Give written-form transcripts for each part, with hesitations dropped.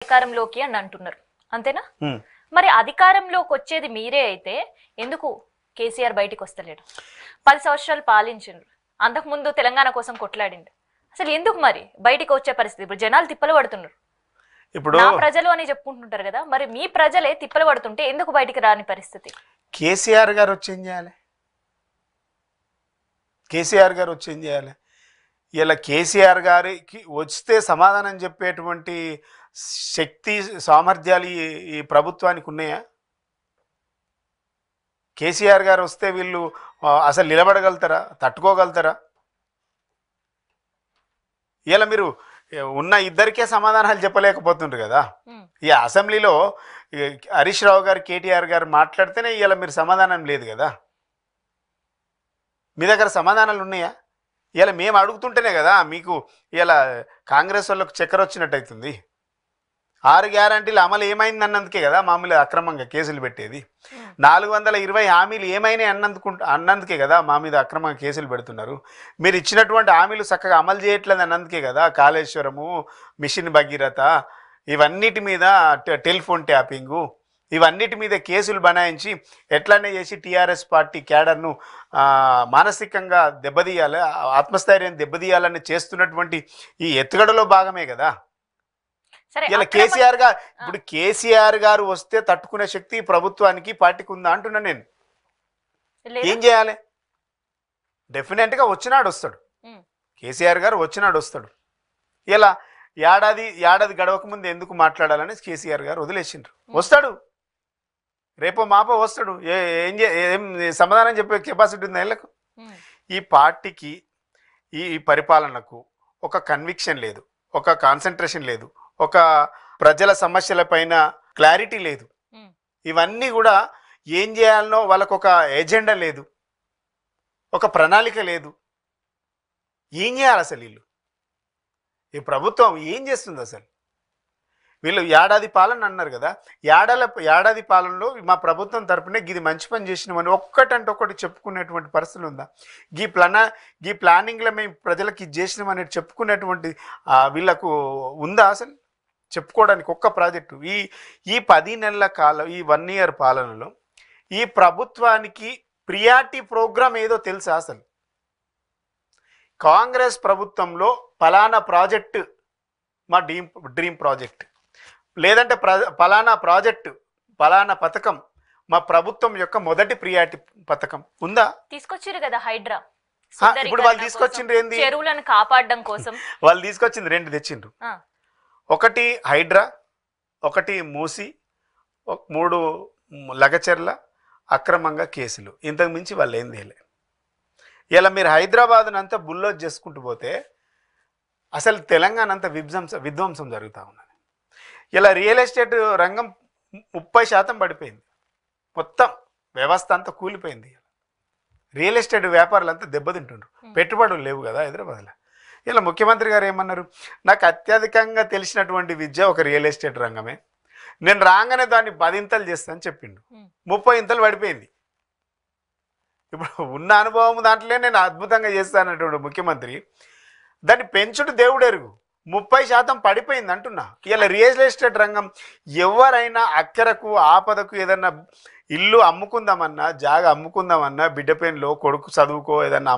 అధికారంలోకి అని అంటున్నారు అంతేనా? మరి అధికారంలోకి వచ్చేది మీరే అయితే ఎందుకు కేసీఆర్ బయటికి వస్తలేడు? 10 సంవత్సరాలు పాలించిండ్రు, అంతకుముందు తెలంగాణ కోసం కొట్లాడిండు. అసలు ఎందుకు మరి బయటికి వచ్చే పరిస్థితి? ఇప్పుడు జనాలు తిప్పలు పడుతున్నారు. ఇప్పుడు నా ప్రజలు అని చెప్పుకుంటుంటారు కదా, మరి మీ ప్రజలే తిప్పలు పడుతుంటే ఎందుకు బయటికి రాని పరిస్థితి? కేసీఆర్ గారు వచ్చి ఏం చేయాలి? కేసీఆర్ గారు వచ్చి ఏం చేయాలి? ఇలా కేసీఆర్ గారికి వస్తే సమాధానం చెప్పేటువంటి శక్తి సామర్థ్యాలు ఈ ప్రభుత్వానికి ఉన్నాయా? కేసీఆర్ గారు వస్తే వీళ్ళు అసలు నిలబడగలుగుతారా, తట్టుకోగలుగుతారా? ఇలా మీరు ఉన్న ఇద్దరికే సమాధానాలు చెప్పలేకపోతుండ్రు కదా. ఈ అసెంబ్లీలో హరీష్ రావు గారు కేటీఆర్ గారు మాట్లాడితేనే ఇలా మీరు సమాధానం లేదు కదా. మీ దగ్గర సమాధానాలు ఉన్నాయా? ఇలా మేము అడుగుతుంటేనే కదా మీకు ఇలా కాంగ్రెస్ వాళ్ళకు చక్కెర వచ్చినట్టు అవుతుంది. 6 గ్యారంటీలు అమలు ఏమైంది అన్నందుకే కదా మామూలు అక్రమంగా కేసులు పెట్టేది. 420 హామీలు ఏమైనాయి అన్నందుకే కదా మా మీద అక్రమంగా కేసులు పెడుతున్నారు. మీరు ఇచ్చినటువంటి హామీలు చక్కగా అమలు చేయట్లేదు అన్నందుకే కదా కాళేశ్వరము, మిషన్ భగీరథ, ఇవన్నిటి మీద టెలిఫోన్ ట్యాపింగు, ఇవన్నిటి మీద కేసులు బనాయించి ఎట్లనే చేసి టీఆర్ఎస్ పార్టీ క్యాడర్ను మానసికంగా దెబ్బతీయాలి, ఆత్మస్థైర్యం దెబ్బతీయాలని చేస్తున్నటువంటి ఈ ఎత్తుగడలో భాగమే కదా. ఇలా కేసీఆర్ గారు ఇప్పుడు కేసీఆర్ గారు వస్తే తట్టుకునే శక్తి ప్రభుత్వానికి పార్టీకి ఉందా అంటున్నా నేను. ఏం చేయాలి? డెఫినెట్గా వచ్చినాడు వస్తాడు, కేసీఆర్ గారు వచ్చినాడు వస్తాడు. ఇలా ఏడాది గడవక ముందు ఎందుకు మాట్లాడాలని కేసీఆర్ గారు వదిలేసిండ్రు. వస్తాడు, రేపో మాపో వస్తాడు. ఏం సమాధానం చెప్పే కెపాసిటీ ఉంది వీళ్ళకు. ఈ పార్టీకి ఈ పరిపాలనకు ఒక కన్విక్షన్ లేదు, ఒక కాన్సన్ట్రేషన్ లేదు, ఒక ప్రజల సమస్యలపైన క్లారిటీ లేదు. ఇవన్నీ కూడా ఏం చేయాలనో వాళ్ళకు ఒక ఎజెండా లేదు, ఒక ప్రణాళిక లేదు. ఏం చేయాలి అసలు వీళ్ళు? ఈ ప్రభుత్వం ఏం చేస్తుంది అసలు? వీళ్ళు ఏడాది పాలన అన్నారు కదా, ఏడాది పాలనలో మా ప్రభుత్వం తరపునే ఇది మంచి పని చేసినామని ఒక్కటంటే ఒక్కటి చెప్పుకునేటువంటి పరిస్థితి ఉందా? ఈ ప్లానింగ్లో మేము ప్రజలకు ఇది చేసినామని చెప్పుకునేటువంటి వీళ్ళకు ఉందా అసలు? చెప్పుకోవడానికి ఒక్క ప్రాజెక్టు ఈ 10 నెలల కాలం, ఈ 1 ఇయర్ పాలనలో ఈ ప్రభుత్వానికి ప్రియారిటీ ప్రోగ్రామ్ ఏదో తెలుసా అసలు? కాంగ్రెస్ ప్రభుత్వంలో ఫలానా ప్రాజెక్టు మా డ్రీమ్ ప్రాజెక్ట్, లేదంటే ఫలానా ప్రాజెక్టు, ఫలానా పథకం మా ప్రభుత్వం యొక్క మొదటి ప్రియారిటీ పథకం ఉందా? తీసుకొచ్చారు కదా హైడ్రా. ఇప్పుడు వాళ్ళు తీసుకొచ్చిండ్రు ఏంది? చెరువులను కాపాడడం కోసం వాళ్ళు తీసుకొచ్చింది 2 తెచ్చిండ్రు. ఒకటి హైడ్రా, ఒకటి మూసి, 3 లగచెర్ల అక్రమంగా కేసులు. ఇంతకు మించి వాళ్ళు ఏం తేలే. ఇలా మీరు హైదరాబాద్ను అంతా బుల్లోజ్ చేసుకుంటూ పోతే అసలు తెలంగాణ అంతా విధ్వంసం జరుగుతూ ఉన్నది. ఇలా రియల్ ఎస్టేట్ రంగం 30% పడిపోయింది, మొత్తం వ్యవస్థ అంతా కూలిపోయింది. రియల్ ఎస్టేట్ వ్యాపారులు అంతా దెబ్బతింటుండ్రు, పెట్టుబడులు లేవు కదా హైదరాబాద్లో. ఇలా ముఖ్యమంత్రి గారు ఏమన్నారు? నాకు అత్యధికంగా తెలిసినటువంటి విద్య ఒక రియల్ ఎస్టేట్ రంగమే, నేను రాగానే దాన్ని 10 ఇంతలు చేస్తానని చెప్పిండు. 30 ఇంతలు పడిపోయింది. ఇప్పుడు ఉన్న అనుభవం దాంట్లో నేను అద్భుతంగా చేస్తానటువంటి ముఖ్యమంత్రి దాన్ని పెంచుడు దేవుడెరుగు 30% పడిపోయింది అంటున్నా. ఇలా రియల్ ఎస్టేట్ రంగం ఎవరైనా అక్కరకు ఆపదకు ఏదన్నా ఇల్లు అమ్ముకుందామన్నా, జాగా అమ్ముకుందామన్నా, బిడ్డ పెన్లో కొడుకు చదువుకో ఏదన్నా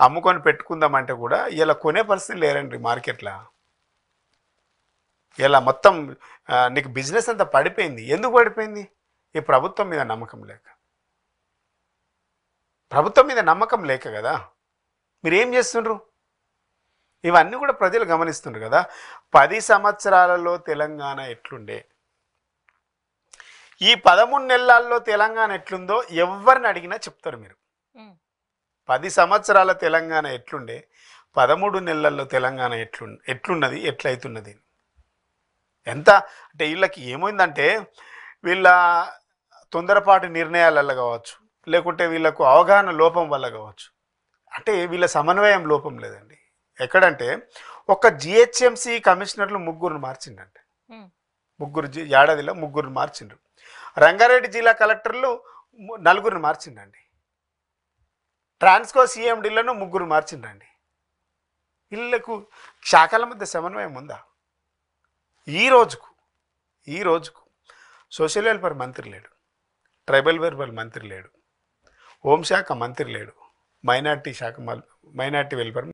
అమ్ముకొని పెట్టుకుందామంటే కూడా ఇలా కొనే పరిస్థితి లేరండి మార్కెట్లో. ఇలా మొత్తం నీకు బిజినెస్ అంతా పడిపోయింది. ఎందుకు పడిపోయింది? ఈ ప్రభుత్వం మీద నమ్మకం లేక. ప్రభుత్వం మీద నమ్మకం లేక కదా. మీరు ఏం చేస్తుండ్రు? ఇవన్నీ కూడా ప్రజలు గమనిస్తుండ్రు కదా. 10 సంవత్సరాలలో తెలంగాణ ఎట్లుండే, ఈ 13 నెలల్లో తెలంగాణ ఎట్లుందో ఎవరిని అడిగినా చెప్తారు మీరు. 10 సంవత్సరాల తెలంగాణ ఎట్లుండే, 13 నెలల్లో తెలంగాణ ఎట్లున్నది, ఎట్లయితున్నది. ఎంత అంటే వీళ్ళకి ఏమైందంటే వీళ్ళ తొందరపాటు నిర్ణయాల కావచ్చు, లేకుంటే వీళ్ళకు అవగాహన లోపం వల్ల కావచ్చు, అంటే వీళ్ళ సమన్వయం లోపం లేదండి. ఎక్కడంటే ఒక జిహెచ్ఎంసీ కమిషనర్లు 3 మార్చిండంటే, 3 ఏడాదిలో 3 మార్చిండ్రు. రంగారెడ్డి జిల్లా కలెక్టర్లు 4 మార్చిండండి. ట్రాన్స్కో సిఎండీలను 3 మార్చిండండి. వీళ్ళకు శాఖల మధ్య సమన్వయం ఉందా? ఈ రోజుకు సోషల్ వెల్ఫేర్ మంత్రి లేడు, ట్రైబల్ వెల్ఫేర్ మంత్రి లేడు, హోంశాఖ మంత్రి లేడు, మైనార్టీ వెల్ఫేర్